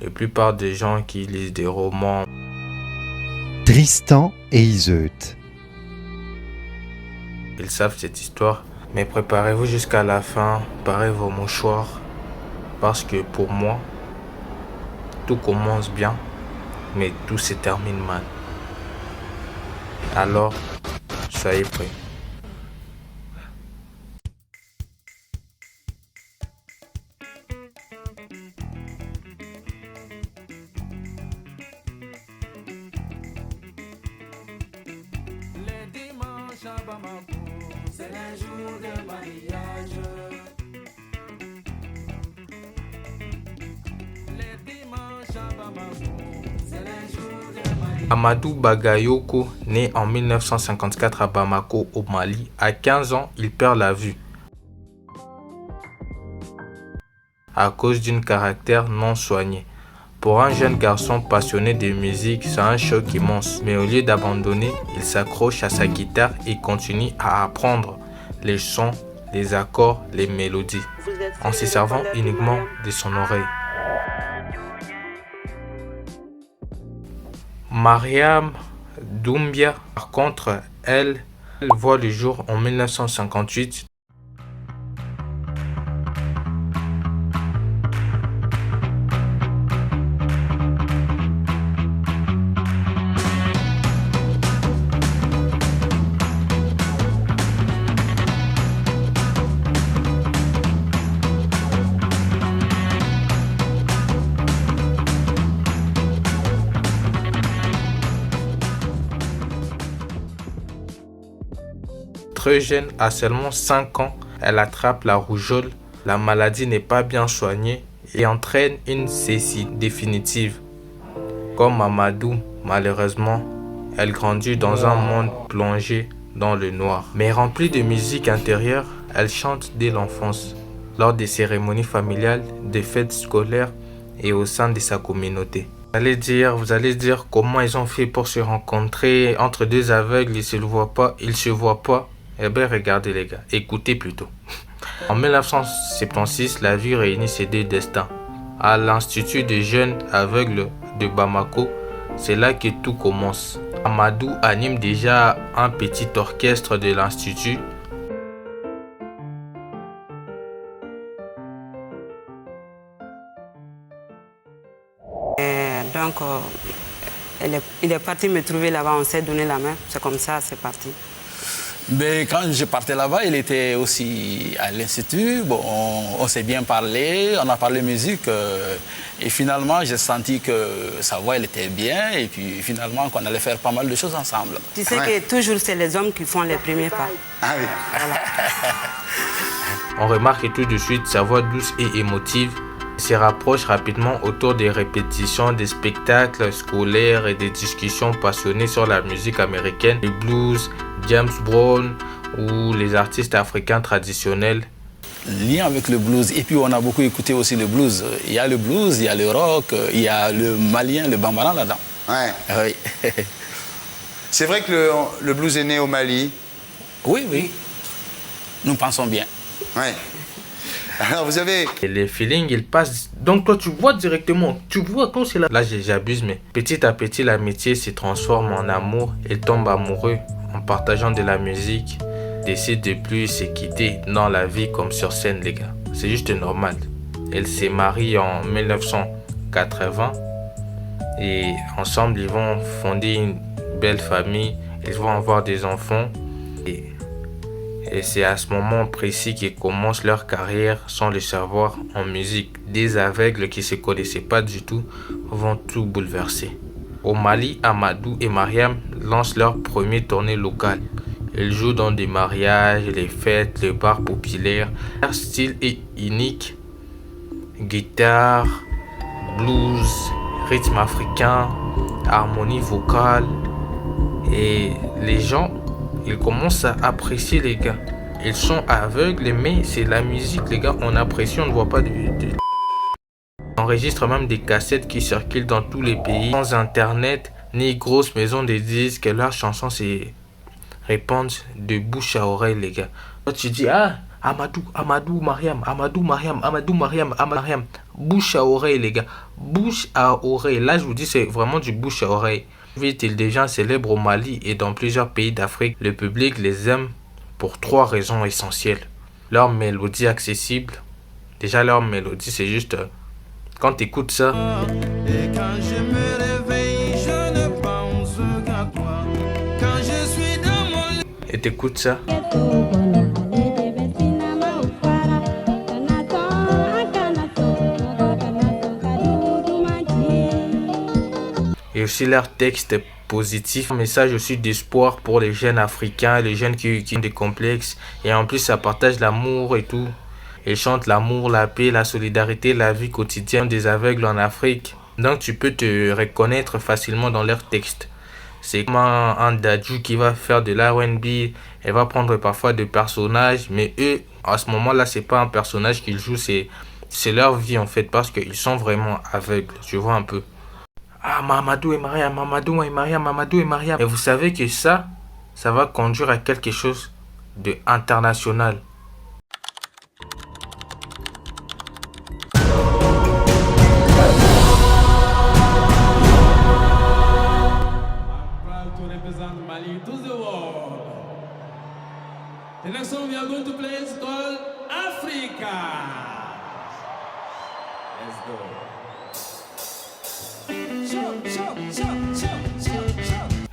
La plupart des gens qui lisent des romans, Tristan et Iseut. ils savent cette histoire. Mais préparez-vous jusqu'à la fin, préparez vos mouchoirs. Parce que pour moi, tout commence bien, mais tout se termine mal. Alors, soyez prêts. Les dimanches à Bamako, c'est les jours de mariage. Les dimanches à Bamako, c'est les jours de mariage. Amadou Bagayoko, né en 1954 à Bamako, au Mali, à 15 ans, il perd la vue à cause d'un caractère non soigné. Pour un jeune garçon passionné de musique, c'est un choc immense. Mais au lieu d'abandonner, il s'accroche à sa guitare et continue à apprendre les sons, les accords, les mélodies, en se servant uniquement de son oreille. Mariam Doumbia, par contre, elle voit le jour en 1958. Très jeune, à seulement 5 ans, elle attrape la rougeole. La maladie n'est pas bien soignée et entraîne une cécité définitive. Comme Amadou, malheureusement, elle grandit dans un monde plongé dans le noir. Mais remplie de musique intérieure, elle chante dès l'enfance, lors des cérémonies familiales, des fêtes scolaires et au sein de sa communauté. Vous allez dire comment ils ont fait pour se rencontrer entre deux aveugles, ils se voient pas. Eh bien, regardez les gars, écoutez plutôt. En 1976, la vie réunit ces deux destins. À l'Institut des jeunes aveugles de Bamako, c'est là que tout commence. Amadou anime déjà un petit orchestre de l'Institut. Donc, il est parti me trouver là-bas, on s'est donné la main, c'est comme ça, c'est parti. Mais quand je partais là-bas, il était aussi à l'Institut. Bon, on s'est bien parlé, on a parlé musique. Et finalement, j'ai senti que sa voix, elle était bien. Et puis finalement, qu'on allait faire pas mal de choses ensemble. Tu sais que toujours, c'est les hommes qui font les premiers pas. Ah oui. Voilà. On remarque tout de suite sa voix douce et émotive. Il se rapproche rapidement autour des répétitions, des spectacles scolaires et des discussions passionnées sur la musique américaine, le blues, James Brown ou les artistes africains traditionnels. Lien avec le blues. Et puis on a beaucoup écouté aussi le blues. Il y a le blues, il y a le rock, il y a le malien, le bambara là-dedans. Ouais. Oui. C'est vrai que le blues est né au Mali. Oui, oui. Nous pensons bien. Ouais. Alors vous avez... Et les feelings, ils passent. Donc toi, tu vois directement. Tu vois quand c'est là. Là, j'abuse, mais petit à petit, l'amitié se transforme en amour et tombe amoureux en partageant de la musique. Décide de plus se quitter dans la vie comme sur scène, les gars. C'est juste normal. Elle s'est mariée en 1980 et ensemble, ils vont fonder une belle famille. Ils vont avoir des enfants. Et c'est à ce moment précis qu'ils commencent leur carrière sans le savoir en musique. Des aveugles qui ne se connaissaient pas du tout vont tout bouleverser. Au Mali, Amadou et Mariam lancent leur premier tournée locale. Ils jouent dans des mariages, les fêtes, les bars populaires. Leur style est unique. Guitare, blues, rythme africain, harmonie vocale. Et les gens, ils commencent à apprécier les gars. Ils sont aveugles, mais c'est la musique, les gars. On apprécie, on ne voit pas On enregistre même des cassettes qui circulent dans tous les pays. Sans internet, ni grosse maison de disques, leurs chansons se répandent de bouche à oreille, les gars. Toi, tu dis, Amadou, Amadou, Mariam, Amadou, Mariam, Amadou, Mariam, Amadou, Mariam. Bouche à oreille, les gars. Bouche à oreille. Là, je vous dis, c'est vraiment du bouche à oreille. Vite, il devient célèbre au Mali et dans plusieurs pays d'Afrique. Le public les aime pour 3 raisons essentielles. Leur mélodie accessible. Déjà, leur mélodie, c'est juste... quand tu écoutes ça... Et quand je me réveille, je ne pense qu'à toi. Quand je suis dans mon lit. Et t'écoutes ça... Et aussi leur texte positif, un message aussi d'espoir pour les jeunes africains, les jeunes qui ont des complexes. Et en plus, ça partage l'amour et tout. Ils chantent l'amour, la paix, la solidarité, la vie quotidienne des aveugles en Afrique. Donc tu peux te reconnaître facilement dans leurs textes. C'est comme un dadju qui va faire de l'R&B. Elle va prendre parfois des personnages, mais eux, à ce moment-là, c'est pas un personnage qu'ils jouent, c'est leur vie en fait, parce qu'ils sont vraiment aveugles, tu vois un peu. Ah, Mamadou et Mariam, Mamadou et Mariam, Mamadou et Mariam. Et vous savez que ça va conduire à quelque chose de international. Proud to represent Mali to the world. The next song we are going to play is called Africa. Let's go.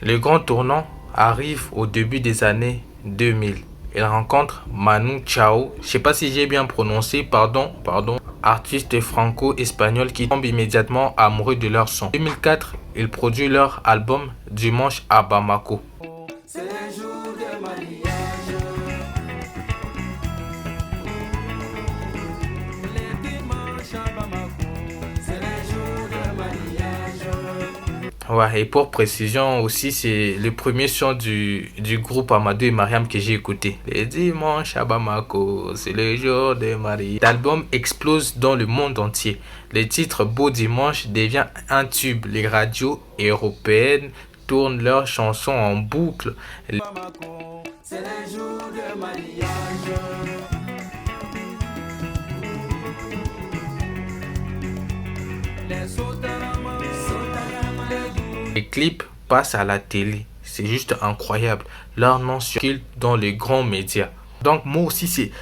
Le grand tournant arrive au début des années 2000. Il rencontre Manu Chao, je sais pas si j'ai bien prononcé, pardon, artiste franco-espagnol qui tombe immédiatement amoureux de leur son. En 2004, il produit leur album Dimanche à Bamako. C'est le jour de mariage. Les dimanches à Bamako. C'est le jour de mariage. Ouais, et pour précision aussi, c'est le premier son du groupe Amadou et Mariam que j'ai écouté. Les dimanches à Bamako, c'est le jour de mariage. L'album explose dans le monde entier. Le titre Beau Dimanche devient un tube. Les radios européennes tournent leurs chansons en boucle. Bamako. C'est le jour de mariage. Les Sotarama. Les clips passent à la télé. C'est juste incroyable. Leur nom circule dans les grands médias. Donc moi aussi,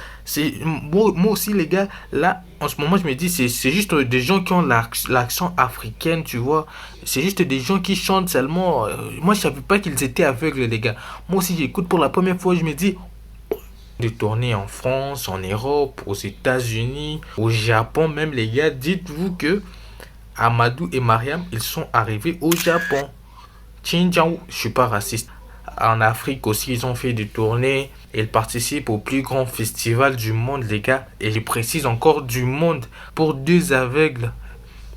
moi aussi les gars, là, en ce moment, je me dis, c'est juste des gens qui ont l'accent africain, tu vois. C'est juste des gens qui chantent seulement. Moi, je savais pas qu'ils étaient aveugles, les gars. Moi aussi, j'écoute pour la première fois, je me dis... de tourner en France, en Europe, aux États-Unis, au Japon même, les gars. Dites-vous que Amadou et Mariam, ils sont arrivés au Japon. Xinjiang, je suis pas raciste. En Afrique aussi, ils ont fait des tournées. Ils participent au plus grand festival du monde, les gars. Et je précise encore du monde. Pour 2 aveugles,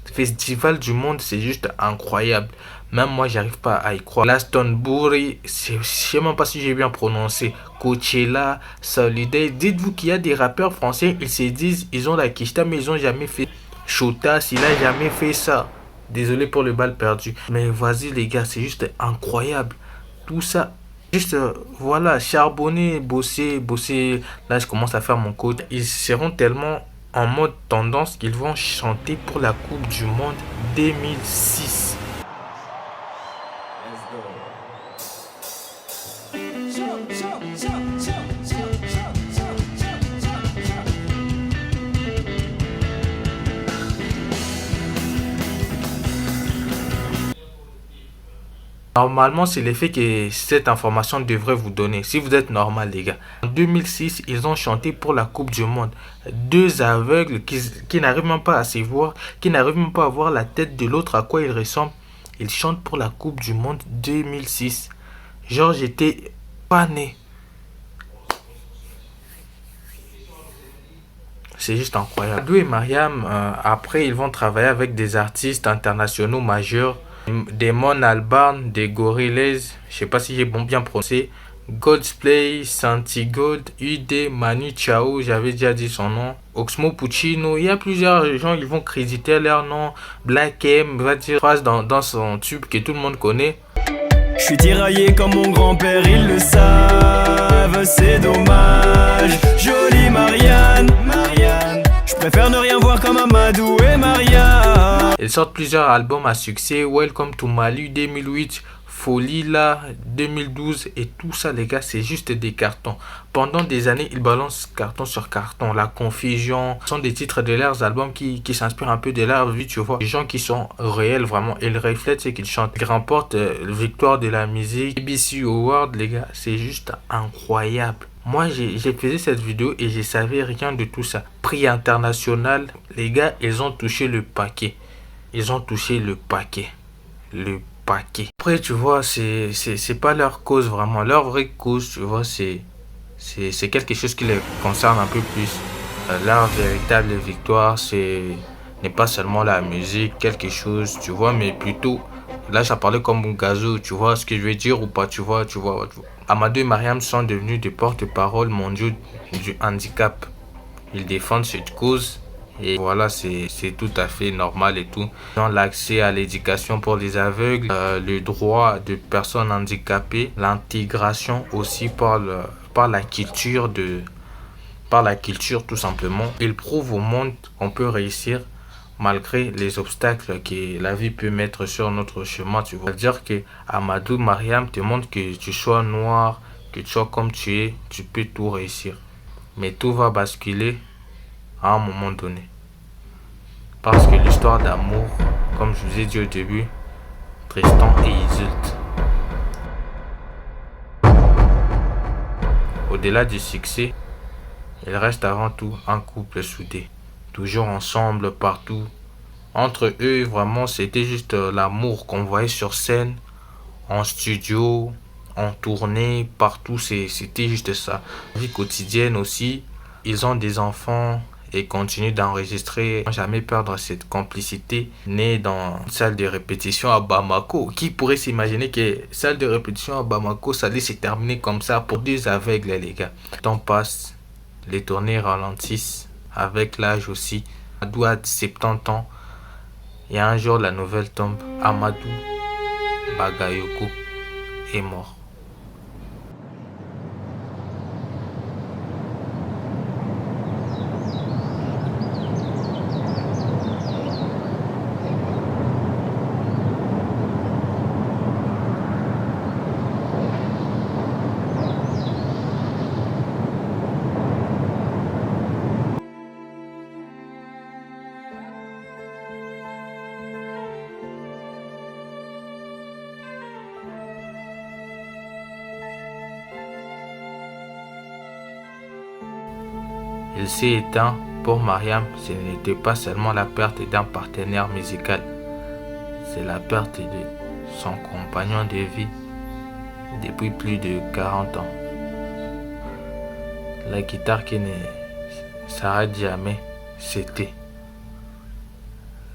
festival du monde, c'est juste incroyable. Même moi, j'arrive pas à y croire. Glastonbury, je sais même pas si j'ai bien prononcé. Coachella, Soliday. Dites-vous qu'il y a des rappeurs français, ils se disent, ils ont la quicheta, mais ils ont jamais fait. Chotas, il a jamais fait ça. Désolé pour le bal perdu. Mais vas-y les gars, c'est juste incroyable. Tout ça, juste voilà, charbonner, bosser. Là, je commence à faire mon code. Ils seront tellement en mode tendance qu'ils vont chanter pour la Coupe du Monde 2006. Normalement, c'est l'effet que cette information devrait vous donner. Si vous êtes normal, les gars. En 2006, ils ont chanté pour la Coupe du Monde. 2 aveugles qui n'arrivent même pas à se voir, qui n'arrivent même pas à voir la tête de l'autre, à quoi ils ressemblent. Ils chantent pour la Coupe du Monde 2006. Genre, j'étais pas né. C'est juste incroyable. Amadou et Mariam, après, ils vont travailler avec des artistes internationaux majeurs. Damon Albarn, des Gorillaz, je sais pas si j'ai bien prononcé, Godsplay, Santigold, UD, Manu Chao, j'avais déjà dit son nom, Oxmo Puccino, il y a plusieurs gens, ils vont créditer leur nom. Black M va dire phrase dans son tube que tout le monde connaît. Je suis tiraillé comme mon grand-père, il le sait. cave, c'est dommage. Jolie Marianne, je préfère ne rien voir comme Amadou et Maria. Ils sortent plusieurs albums à succès. Welcome to Mali 2008, Folie là 2012 et tout ça les gars, c'est juste des cartons. Pendant des années ils balancent carton sur carton. La Confusion sont des titres de leurs albums qui s'inspirent un peu de leur vie, tu vois. Des gens qui sont réels vraiment, ils reflètent ce qu'ils chantent. Ils remportent victoire de la musique, BBC Award les gars, c'est juste incroyable. Moi j'ai fait cette vidéo et je savais rien de tout ça. Prix international, les gars ils ont touché le paquet. Ils ont touché le paquet. Le paquet. Après tu vois c'est pas leur cause vraiment. Leur vraie cause tu vois c'est quelque chose qui les concerne un peu plus. Leur véritable victoire n'est pas seulement la musique, quelque chose tu vois, mais plutôt là j'ai parlé comme Gazo, tu vois ce que je veux dire ou pas, tu vois. Amadou et Mariam sont devenus des porte-parole mondiaux du handicap. Ils défendent cette cause. Et voilà, c'est tout à fait normal et tout. Dans l'accès à l'éducation pour les aveugles, le droit de personnes handicapées, l'intégration aussi par la culture tout simplement. Ils prouvent au monde qu'on peut réussir malgré les obstacles que la vie peut mettre sur notre chemin, tu vois. C'est-à-dire que Amadou Mariam te montre que tu sois noir, que tu sois comme tu es, tu peux tout réussir. Mais tout va basculer à un moment donné. Parce que l'histoire d'amour, comme je vous ai dit au début, Tristan et Iseult. Au-delà du succès, ils restent avant tout un couple soudé. Toujours ensemble, partout. Entre eux, vraiment, c'était juste l'amour qu'on voyait sur scène, en studio, en tournée, partout. C'était juste ça. Vie quotidienne aussi. Ils ont des enfants et continuent d'enregistrer. Jamais perdre cette complicité née dans une salle de répétition à Bamako. Qui pourrait s'imaginer que salle de répétition à Bamako, ça allait se terminer comme ça pour deux aveugles, les gars. Le temps passe, les tournées ralentissent, avec l'âge aussi. Amadou a 70 ans. Et un jour, la nouvelle tombe. Amadou Bagayoko est mort. Il s'est éteint. Pour Mariam, ce n'était pas seulement la perte d'un partenaire musical, c'est la perte de son compagnon de vie depuis plus de 40 ans. La guitare qui ne s'arrête jamais, c'était.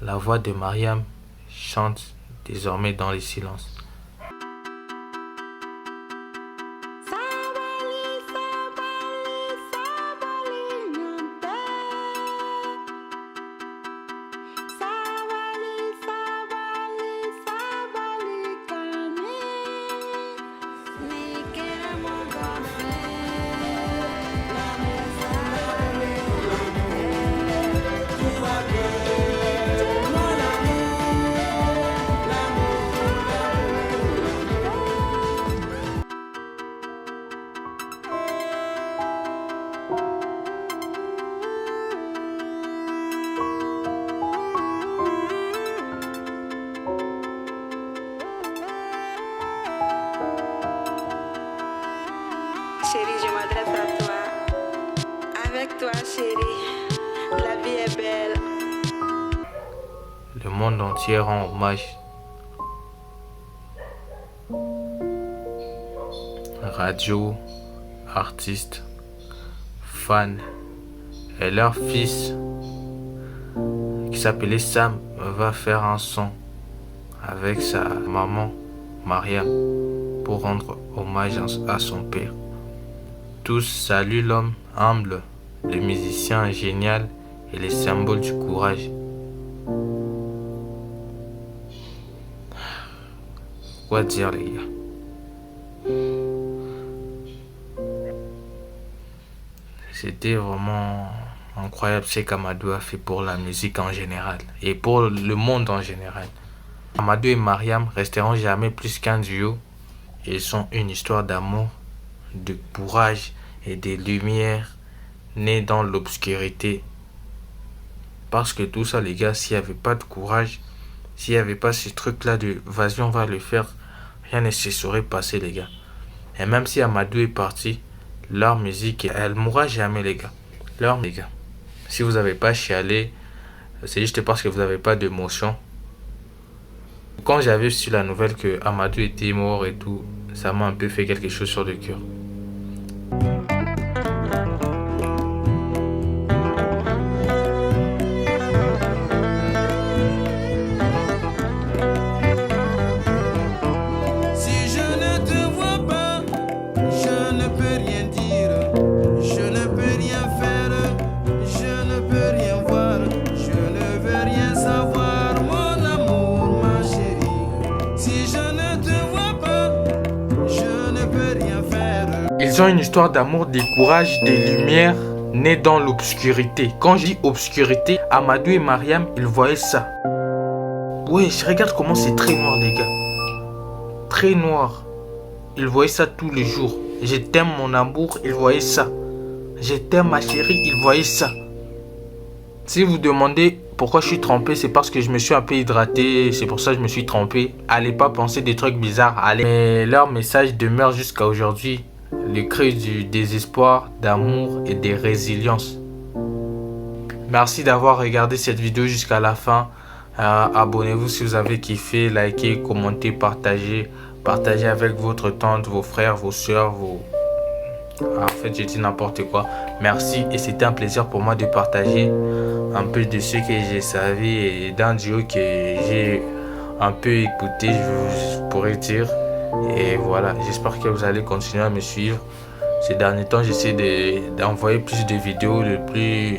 La voix de Mariam chante désormais dans le silence. Chérie, je m'adresse à toi. Avec toi, chérie, la vie est belle. Le monde entier rend hommage. Radio, artistes, fans et leur fils qui s'appelait Sam va faire un son avec sa maman Mariam pour rendre hommage à son père. Tous saluent l'homme humble, le musicien génial et les symboles du courage. Quoi dire les gars? C'était vraiment incroyable ce qu'Amadou a fait pour la musique en général et pour le monde en général. Amadou et Mariam resteront jamais plus qu'un duo. Ils sont une histoire d'amour, de courage et de lumière née dans l'obscurité. Parce que tout ça, les gars, s'il n'y avait pas de courage, s'il n'y avait pas ce truc-là de vas-y, on va le faire, rien ne se serait passé, les gars. Et même si Amadou est parti, leur musique, elle mourra jamais, les gars. Les gars. Si vous n'avez pas chialé, c'est juste parce que vous n'avez pas d'émotion. Quand j'avais su la nouvelle que Amadou était mort et tout, ça m'a un peu fait quelque chose sur le cœur. Ils ont une histoire d'amour, de courage, de lumière née dans l'obscurité. Quand je dis obscurité, Amadou et Mariam, ils voyaient ça. Ouais, je regarde comment c'est très noir, les gars. Très noir. Ils voyaient ça tous les jours. Je t'aime mon amour, ils voyaient ça. Je t'aime ma chérie, ils voyaient ça. Si vous demandez pourquoi je suis trempé, c'est parce que je me suis un peu hydraté. C'est pour ça que je me suis trempé. Allez pas penser des trucs bizarres. Allez. Mais leur message demeure jusqu'à aujourd'hui. Le cri du désespoir, d'amour et de résilience. Merci d'avoir regardé cette vidéo jusqu'à la fin. Abonnez-vous si vous avez kiffé. Likez, commentez, partagez. Partagez avec votre tante, vos frères, vos soeurs, En fait, j'ai dit n'importe quoi. Merci et c'était un plaisir pour moi de partager un peu de ce que j'ai savé et d'un duo que j'ai un peu écouté, je pourrais dire. Et voilà, j'espère que vous allez continuer à me suivre. Ces derniers temps, j'essaie d'envoyer plus de vidéos le plus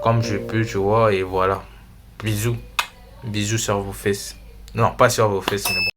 comme je peux, tu vois. Et voilà, bisous. Bisous sur vos fesses. Non, pas sur vos fesses, mais bon.